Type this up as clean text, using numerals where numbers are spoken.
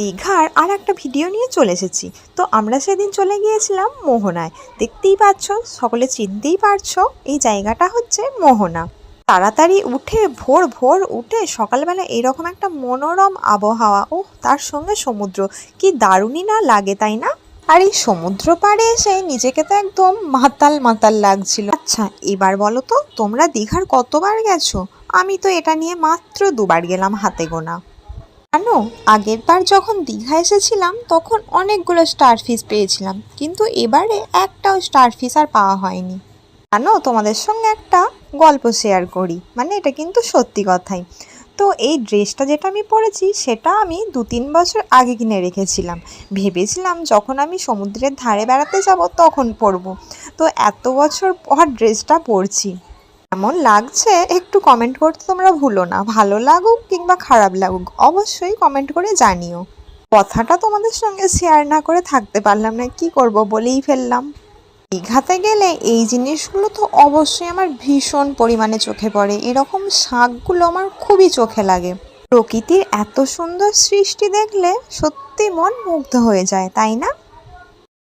দীঘার আর একটা ভিডিও নিয়ে চলে এসেছি। তো আমরা সেদিন চলে গিয়েছিলাম মোহনায়। দেখতেই পাচ্ছ, সকলে চিনতেই পারছো, এই জায়গাটা হচ্ছে মোহনা। তাড়াতাড়ি উঠে ভোর ভোর উঠে সকালবেলা এরকম একটা মনোরম আবহাওয়া, ও তার সঙ্গে সমুদ্র, কি দারুণই না লাগে, তাই না? আর এই সমুদ্র পাড়ে এসে নিজেকে তো একদম মাতাল মাতাল লাগছিল। আচ্ছা, এবার বলো তো, তোমরা দীঘার কতবার গেছো? আমি তো এটা নিয়ে মাত্র 2বার গেলাম, হাতে গোনা। জানো, আগের বার যখন দীঘা এসেছিলাম তখন অনেকগুলো স্টার ফিশ পেয়েছিলাম, কিন্তু এবারে একটাও স্টার ফিশ আর পাওয়া হয়নি। জানো, তোমাদের সঙ্গে একটা গল্প শেয়ার করি, মানে এটা কিন্তু সত্যি কথাই। তো এই ড্রেসটা যেটা আমি পরেছি সেটা আমি 2-3 বছর আগে কিনে রেখেছিলাম। ভেবেছিলাম যখন আমি সমুদ্রের ধারে বেড়াতে যাব তখন পরবো। তো এত বছর পর ড্রেসটা পরছি। কেমন লাগছে একটু কমেন্ট করতে তোমরা ভুলো না। ভালো লাগুক কিংবা খারাপ লাগুক অবশ্যই কমেন্ট করে জানিও। কথাটা তোমাদের সঙ্গে শেয়ার না করে থাকতে পারলাম না, কি করব, বলেই ফেললাম। দীঘাতে গেলে এই জিনিসগুলো তো অবশ্যই আমার ভীষণ পরিমাণে চোখে পড়ে। এরকম শাকগুলো আমার খুবই চোখে লাগে। প্রকৃতির এত সুন্দর সৃষ্টি দেখলে সত্যি মন মুগ্ধ হয়ে যায়, তাই না?